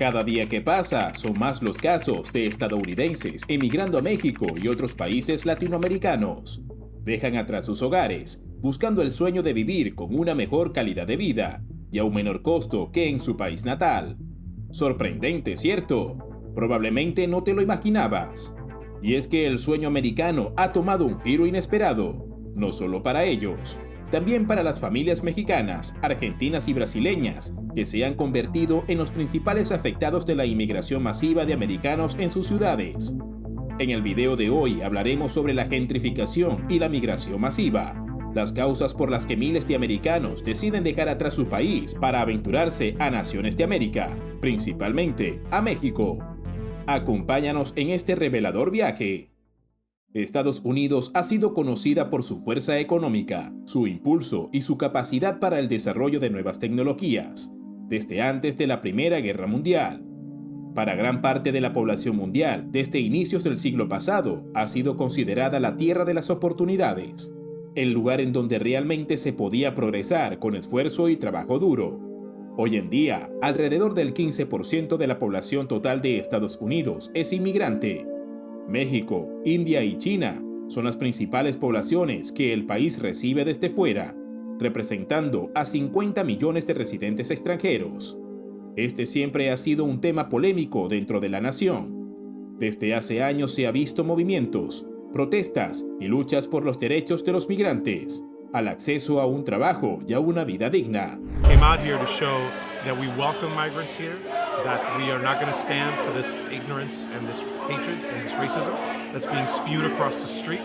Cada día que pasa, son más los casos de estadounidenses emigrando a México y otros países latinoamericanos. Dejan atrás sus hogares, buscando el sueño de vivir con una mejor calidad de vida y a un menor costo que en su país natal. Sorprendente, ¿cierto? Probablemente no te lo imaginabas. Y es que el sueño americano ha tomado un giro inesperado, no solo para ellos, también para las familias mexicanas, argentinas y brasileñas, que se han convertido en los principales afectados de la inmigración masiva de americanos en sus ciudades. En el video de hoy hablaremos sobre la gentrificación y la migración masiva, las causas por las que miles de americanos deciden dejar atrás su país para aventurarse a naciones de América, principalmente a México. Acompáñanos en este revelador viaje. Estados Unidos ha sido conocida por su fuerza económica, su impulso y su capacidad para el desarrollo de nuevas tecnologías, desde antes de la Primera Guerra Mundial. Para gran parte de la población mundial, desde inicios del siglo pasado, ha sido considerada la tierra de las oportunidades, el lugar en donde realmente se podía progresar con esfuerzo y trabajo duro. Hoy en día, alrededor del 15% de la población total de Estados Unidos es inmigrante. México, India y China son las principales poblaciones que el país recibe desde fuera, representando a 50 millones de residentes extranjeros. Este siempre ha sido un tema polémico dentro de la nación. Desde hace años se ha visto movimientos, protestas y luchas por los derechos de los migrantes, al acceso a un trabajo y a una vida digna. Came out here to show that we welcome migrants here, that we are not going to stand for this ignorance and this hatred and this racism that's being spewed across the street,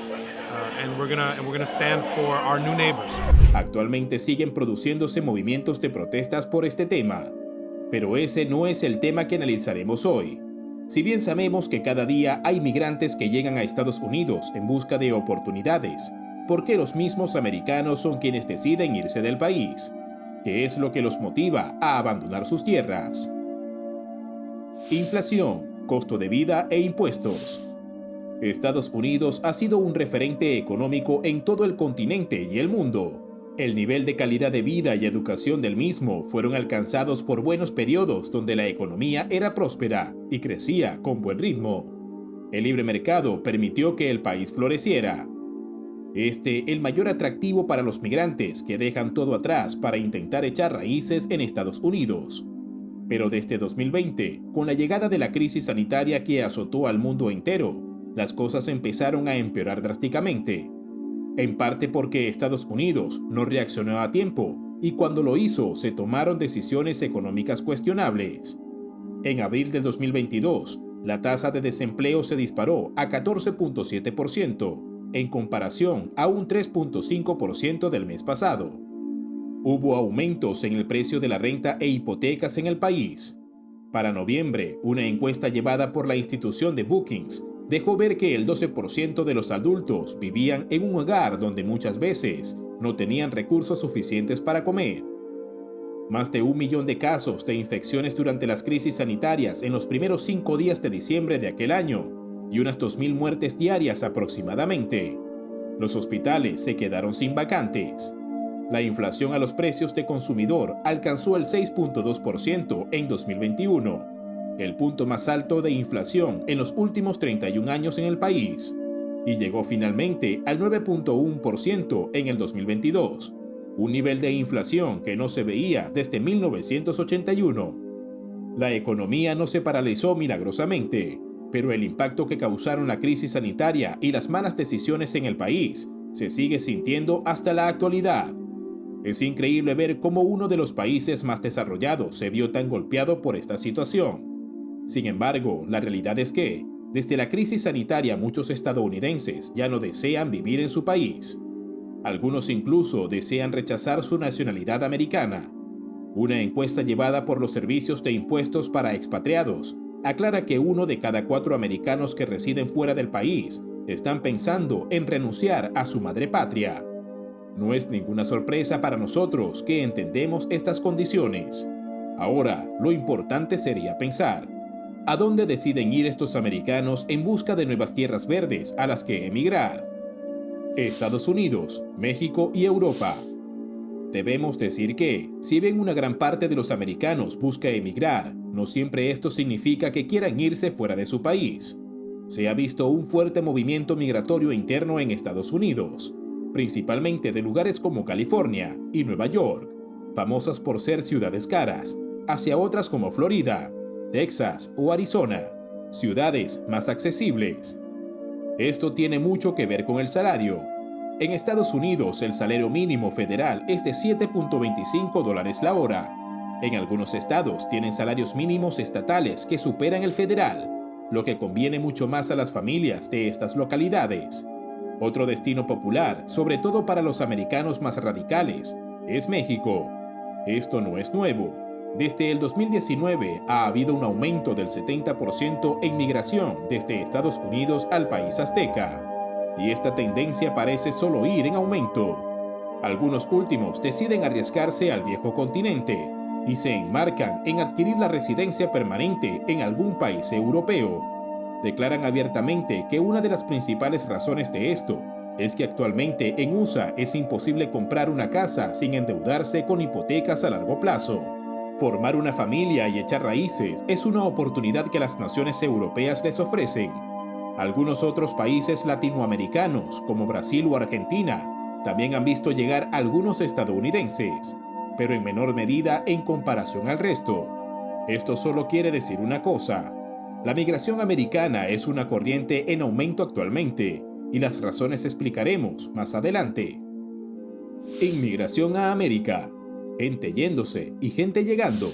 and we're going to stand for our new neighbors. Actualmente siguen produciéndose movimientos de protestas por este tema, pero ese no es el tema que analizaremos hoy. Si bien sabemos que cada día hay migrantes que llegan a Estados Unidos en busca de oportunidades, ¿por qué los mismos americanos son quienes deciden irse del país? ¿Qué es lo que los motiva a abandonar sus tierras? Inflación, costo de vida e impuestos. Estados Unidos ha sido un referente económico en todo el continente y el mundo. El nivel de calidad de vida y educación del mismo fueron alcanzados por buenos periodos donde la economía era próspera y crecía con buen ritmo. El libre mercado permitió que el país floreciera. El mayor atractivo para los migrantes que dejan todo atrás para intentar echar raíces en Estados Unidos. Pero desde 2020, con la llegada de la crisis sanitaria que azotó al mundo entero, las cosas empezaron a empeorar drásticamente. En parte porque Estados Unidos no reaccionó a tiempo y cuando lo hizo se tomaron decisiones económicas cuestionables. En abril del 2022, la tasa de desempleo se disparó a 14.7%, en comparación a un 3.5% del mes pasado. Hubo aumentos en el precio de la renta e hipotecas en el país. Para noviembre, una encuesta llevada por la institución de Brookings dejó ver que el 12% de los adultos vivían en un hogar donde muchas veces no tenían recursos suficientes para comer. Más de 1 millón de casos de infecciones durante las crisis sanitarias en los primeros 5 días de diciembre de aquel año y unas 2.000 muertes diarias aproximadamente. Los hospitales se quedaron sin vacantes. La inflación a los precios de consumidor alcanzó el 6.2% en 2021, el punto más alto de inflación en los últimos 31 años en el país, y llegó finalmente al 9.1% en el 2022, un nivel de inflación que no se veía desde 1981. La economía no se paralizó milagrosamente, pero el impacto que causaron la crisis sanitaria y las malas decisiones en el país se sigue sintiendo hasta la actualidad. Es increíble ver cómo uno de los países más desarrollados se vio tan golpeado por esta situación. Sin embargo, la realidad es que, desde la crisis sanitaria, muchos estadounidenses ya no desean vivir en su país. Algunos incluso desean rechazar su nacionalidad americana. Una encuesta llevada por los servicios de impuestos para expatriados aclara que 1 de cada 4 americanos que residen fuera del país están pensando en renunciar a su madre patria. No es ninguna sorpresa para nosotros que entendemos estas condiciones. Ahora, lo importante sería pensar, ¿a dónde deciden ir estos americanos en busca de nuevas tierras verdes a las que emigrar? Estados Unidos, México y Europa. debemos decir que, si bien una gran parte de los americanos busca emigrar, no siempre esto significa que quieran irse fuera de su país. Se ha visto un fuerte movimiento migratorio interno en Estados Unidos, principalmente de lugares como California y Nueva York, famosas por ser ciudades caras, hacia otras como Florida, Texas o Arizona, ciudades más accesibles. Esto tiene mucho que ver con el salario. En Estados Unidos, el salario mínimo federal es de $7.25 la hora. En algunos estados tienen salarios mínimos estatales que superan el federal, lo que conviene mucho más a las familias de estas localidades. Otro destino popular, sobre todo para los americanos más radicales, es México. Esto no es nuevo. Desde el 2019 ha habido un aumento del 70% en migración desde Estados Unidos al país azteca, y esta tendencia parece solo ir en aumento. Algunos últimos deciden arriesgarse al viejo continente y se enmarcan en adquirir la residencia permanente en algún país europeo. Declaran abiertamente que una de las principales razones de esto es que actualmente en USA es imposible comprar una casa sin endeudarse con hipotecas a largo plazo. Formar una familia y echar raíces es una oportunidad que las naciones europeas les ofrecen. Algunos otros países latinoamericanos, como Brasil o Argentina, también han visto llegar algunos estadounidenses, pero en menor medida en comparación al resto. Esto solo quiere decir una cosa: la migración americana es una corriente en aumento actualmente, y las razones explicaremos más adelante. Inmigración a América. Gente yéndose y gente llegando.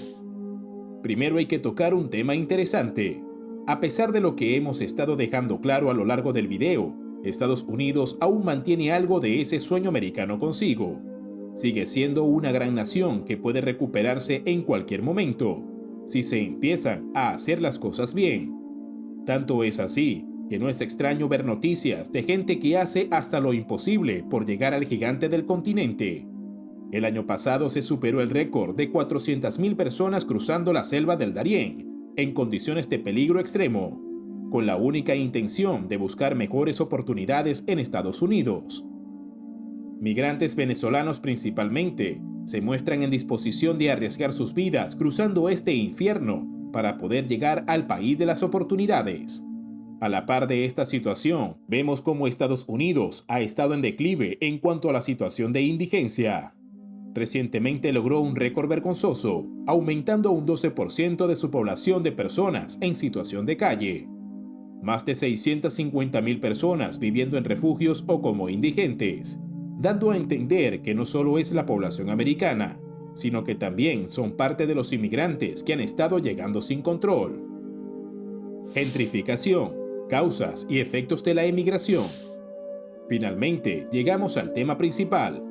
Primero hay que tocar un tema interesante. A pesar de lo que hemos estado dejando claro a lo largo del video, Estados Unidos aún mantiene algo de ese sueño americano consigo. Sigue siendo una gran nación que puede recuperarse en cualquier momento, si se empiezan a hacer las cosas bien. Tanto es así que no es extraño ver noticias de gente que hace hasta lo imposible por llegar al gigante del continente. El año pasado se superó el récord de 400.000 personas cruzando la selva del Darién en condiciones de peligro extremo, con la única intención de buscar mejores oportunidades en Estados Unidos. Migrantes venezolanos principalmente se muestran en disposición de arriesgar sus vidas cruzando este infierno para poder llegar al país de las oportunidades. A la par de esta situación, vemos cómo Estados Unidos ha estado en declive en cuanto a la situación de indigencia. Recientemente logró un récord vergonzoso, aumentando un 12% de su población de personas en situación de calle. Más de 650.000 personas viviendo en refugios o como indigentes, dando a entender que no solo es la población americana, sino que también son parte de los inmigrantes que han estado llegando sin control. Gentrificación, causas y efectos de la emigración. Finalmente, llegamos al tema principal.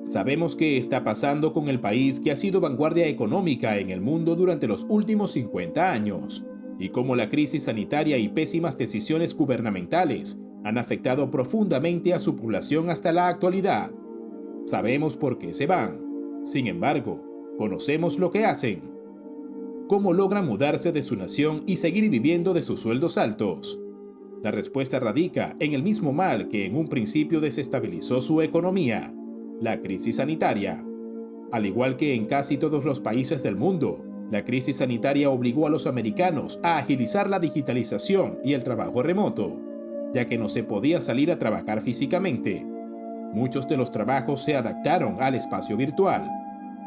Sabemos qué está pasando con el país que ha sido vanguardia económica en el mundo durante los últimos 50 años, y cómo la crisis sanitaria y pésimas decisiones gubernamentales han afectado profundamente a su población hasta la actualidad. Sabemos por qué se van. Sin embargo, conocemos lo que hacen. ¿Cómo logran mudarse de su nación y seguir viviendo de sus sueldos altos? La respuesta radica en el mismo mal que en un principio desestabilizó su economía: la crisis sanitaria. Al igual que en casi todos los países del mundo, la crisis sanitaria obligó a los americanos a agilizar la digitalización y el trabajo remoto, ya que no se podía salir a trabajar físicamente. Muchos de los trabajos se adaptaron al espacio virtual.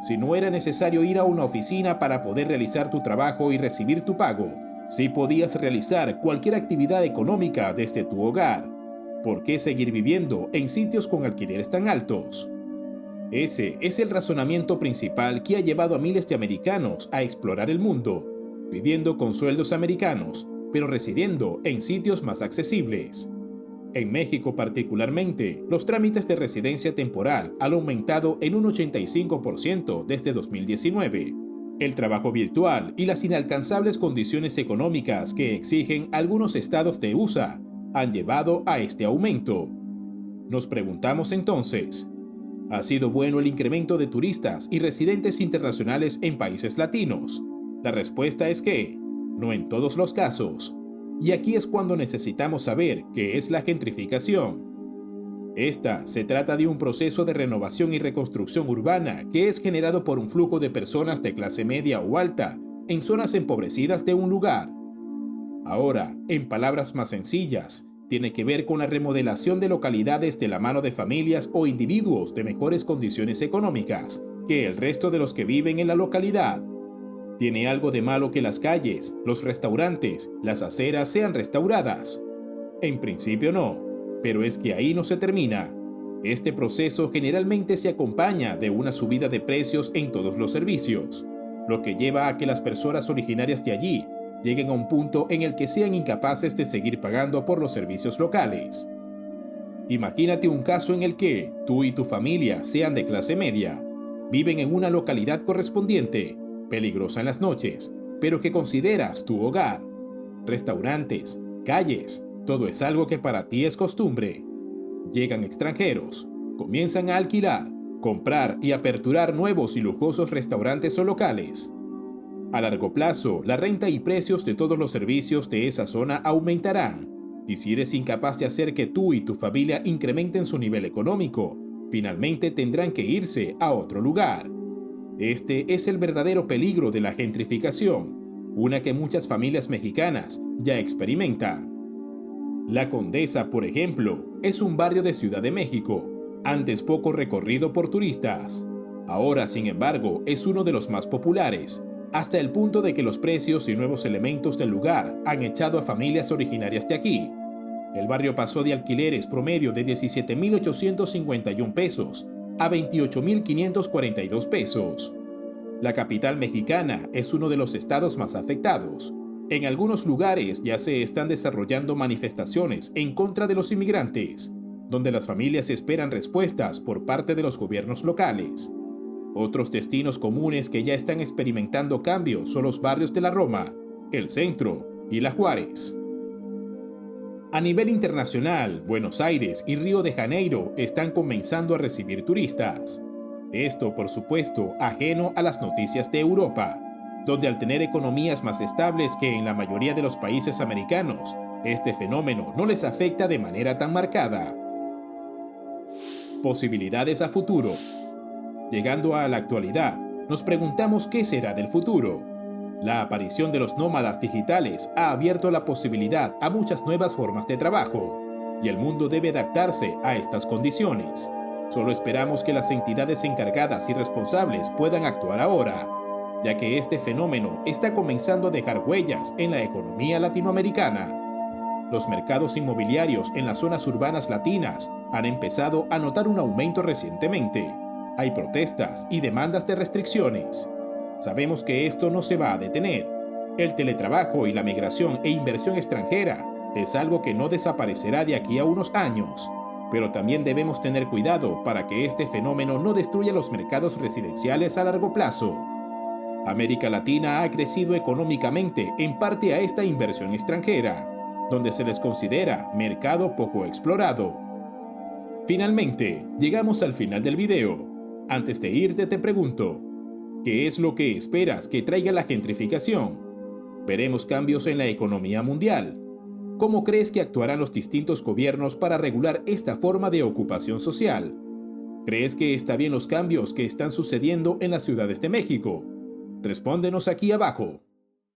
Si no era necesario ir a una oficina para poder realizar tu trabajo y recibir tu pago, sí podías realizar cualquier actividad económica desde tu hogar. ¿Por qué seguir viviendo en sitios con alquileres tan altos? Ese es el razonamiento principal que ha llevado a miles de americanos a explorar el mundo, viviendo con sueldos americanos, pero residiendo en sitios más accesibles. En México particularmente, los trámites de residencia temporal han aumentado en un 85% desde 2019. El trabajo virtual y las inalcanzables condiciones económicas que exigen algunos estados de USA han llevado a este aumento. Nos preguntamos entonces, ¿ha sido bueno el incremento de turistas y residentes internacionales en países latinos? La respuesta es que, no en todos los casos. Y aquí es cuando necesitamos saber qué es la gentrificación. Esta se trata de un proceso de renovación y reconstrucción urbana que es generado por un flujo de personas de clase media o alta en zonas empobrecidas de un lugar. Ahora, en palabras más sencillas, tiene que ver con la remodelación de localidades de la mano de familias o individuos de mejores condiciones económicas que el resto de los que viven en la localidad. ¿Tiene algo de malo que las calles, los restaurantes, las aceras sean restauradas? En principio no, pero es que ahí no se termina. Este proceso generalmente se acompaña de una subida de precios en todos los servicios, lo que lleva a que las personas originarias de allí lleguen a un punto en el que sean incapaces de seguir pagando por los servicios locales. Imagínate un caso en el que tú y tu familia sean de clase media, viven en una localidad correspondiente, peligrosa en las noches, pero que consideras tu hogar. Restaurantes, calles, todo es algo que para ti es costumbre. Llegan extranjeros, comienzan a alquilar, comprar y aperturar nuevos y lujosos restaurantes o locales. A largo plazo, la renta y precios de todos los servicios de esa zona aumentarán, y si eres incapaz de hacer que tú y tu familia incrementen su nivel económico, finalmente tendrán que irse a otro lugar. Este es el verdadero peligro de la gentrificación, una que muchas familias mexicanas ya experimentan. La Condesa, por ejemplo, es un barrio de Ciudad de México, antes poco recorrido por turistas. Ahora, sin embargo, es uno de los más populares, hasta el punto de que los precios y nuevos elementos del lugar han echado a familias originarias de aquí. El barrio pasó de alquileres promedio de 17,851 pesos a 28,542 pesos. La capital mexicana es uno de los estados más afectados. En algunos lugares ya se están desarrollando manifestaciones en contra de los inmigrantes, donde las familias esperan respuestas por parte de los gobiernos locales. Otros destinos comunes que ya están experimentando cambios son los barrios de la Roma, el Centro y la Juárez. A nivel internacional, Buenos Aires y Río de Janeiro están comenzando a recibir turistas. Esto, por supuesto, ajeno a las noticias de Europa, donde al tener economías más estables que en la mayoría de los países americanos, este fenómeno no les afecta de manera tan marcada. Posibilidades a futuro. Llegando a la actualidad, nos preguntamos qué será del futuro. La aparición de los nómadas digitales ha abierto la posibilidad a muchas nuevas formas de trabajo, y el mundo debe adaptarse a estas condiciones. Solo esperamos que las entidades encargadas y responsables puedan actuar ahora, ya que este fenómeno está comenzando a dejar huellas en la economía latinoamericana. Los mercados inmobiliarios en las zonas urbanas latinas han empezado a notar un aumento recientemente. Hay protestas y demandas de restricciones. Sabemos que esto no se va a detener. El teletrabajo y la migración e inversión extranjera es algo que no desaparecerá de aquí a unos años, pero también debemos tener cuidado para que este fenómeno no destruya los mercados residenciales a largo plazo. América Latina ha crecido económicamente en parte a esta inversión extranjera, donde se les considera mercado poco explorado. Finalmente, llegamos al final del video. Antes de irte te pregunto, ¿qué es lo que esperas que traiga la gentrificación? ¿Veremos cambios en la economía mundial? ¿Cómo crees que actuarán los distintos gobiernos para regular esta forma de ocupación social? ¿Crees que está bien los cambios que están sucediendo en las ciudades de México? Respóndenos aquí abajo.